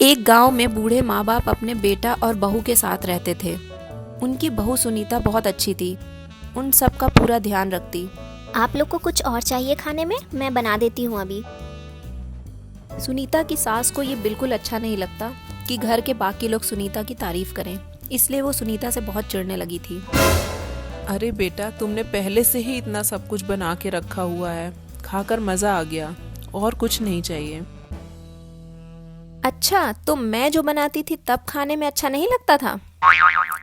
एक गांव में बूढ़े माँ बाप अपने बेटा और बहू के साथ रहते थे। उनकी बहू सुनीता बहुत अच्छी थी, उन सब का पूरा ध्यान रखती। आप लोग को कुछ और चाहिए खाने में? मैं बना देती हूँ अभी। सुनीता की सास को ये बिल्कुल अच्छा नहीं लगता कि घर के बाकी लोग सुनीता की तारीफ करें, इसलिए वो सुनीता से बहुत चिढ़ने लगी थी। अरे बेटा, तुमने पहले से ही इतना सब कुछ बना के रखा हुआ है, खाकर मजा आ गया, और कुछ नहीं चाहिए। अच्छा, तो मैं जो बनाती थी तब खाने में अच्छा नहीं लगता था?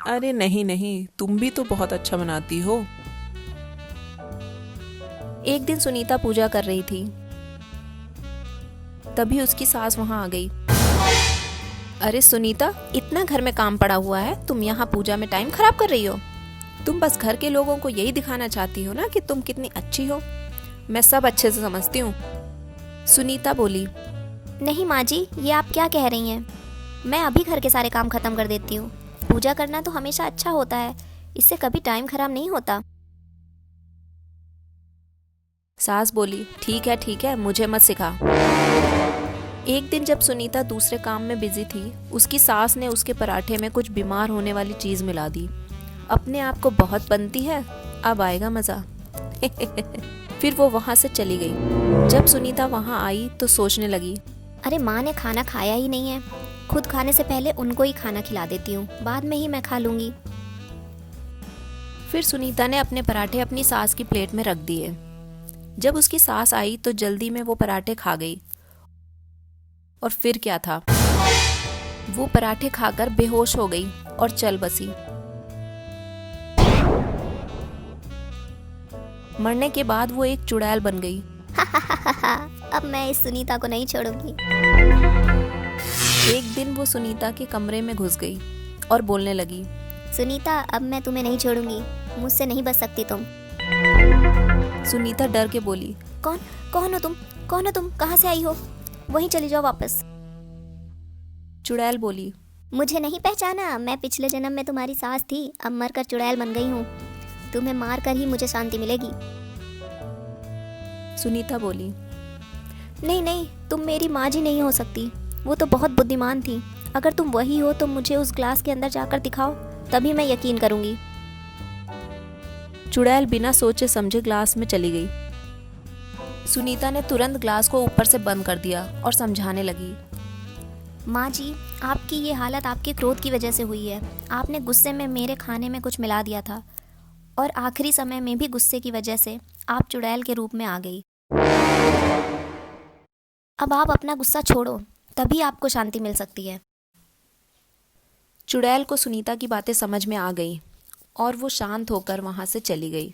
अरे नहीं नहीं, तुम भी तो बहुत अच्छा बनाती हो। एक दिन सुनीता पूजा कर रही थी, तभी उसकी सास वहां आ गई। अरे सुनीता, इतना घर में काम पड़ा हुआ है, तुम यहाँ पूजा में टाइम खराब कर रही हो। तुम बस घर के लोगों को यही दिखाना चाहती हो ना कि तुम कितनी अच्छी हो। मैं सब अच्छे से समझती हूँ। सुनीता बोली। नहीं माँ जी, ये आप क्या कह रही हैं? मैं अभी घर के सारे काम खत्म कर देती हूँ। पूजा करना तो हमेशा अच्छा होता है, इससे कभी टाइम खराब नहीं होता। सास बोली, ठीक है, मुझे मत सिखा। एक दिन जब सुनीता दूसरे काम में बिजी थी, उसकी सास ने उसके पराठे में कुछ बीमार होने वाली चीज मिला दी। अपने आप को बहुत बनती है, अब आएगा मजा। फिर वो वहां से चली गई। जब सुनीता वहां आई तो सोचने लगी, अरे माँ ने खाना खाया ही नहीं है, खुद खाने से पहले उनको ही खाना खिला देती हूँ, बाद में ही मैं खा लूंगी। फिर सुनीता ने अपने पराठे अपनी सास की प्लेट में रख दिए। जब उसकी सास आई तो जल्दी में वो पराठे खा गई। और फिर क्या था, वो पराठे खाकर बेहोश हो गई और चल बसी। मरने के बाद वो एक चुड़ैल बन गई। अब मैं इस सुनीता को नहीं छोड़ूंगी। एक दिन वो सुनीता के कमरे में घुस गई और बोलने लगी, सुनीता, अब मैं तुम्हें नहीं छोड़ूंगी, मुझसे नहीं बच सकती तुम। सुनीता डर के बोली, कौन हो तुम? कहाँ से आई हो? वहीं चली जाओ वापस। चुड़ैल बोली, मुझे नहीं पहचाना? मैं पिछले जन्म में तुम्हारी सास थी, अब मरकर चुड़ैल बन गई हूँ। तुम्हें मार कर ही मुझे शांति मिलेगी। सुनीता बोली, नहीं, तुम मेरी माँ जी नहीं हो सकती, वो तो बहुत बुद्धिमान थी। अगर तुम वही हो तो मुझे उस ग्लास के अंदर जाकर दिखाओ, तभी मैं यकीन करूंगी। चुड़ैल बिना सोचे समझे ग्लास में चली गई। सुनीता ने तुरंत ग्लास को ऊपर से बंद कर दिया और समझाने लगी, माँ जी, आपकी ये हालत आपके क्रोध की वजह से हुई है। आपने गुस्से में मेरे खाने में कुछ मिला दिया था, और आखिरी समय में भी गुस्से की वजह से आप चुड़ैल के रूप में आ गई। अब आप अपना गुस्सा छोड़ो, तभी आपको शांति मिल सकती है। चुड़ैल को सुनीता की बातें समझ में आ गई और वो शांत होकर वहां से चली गई।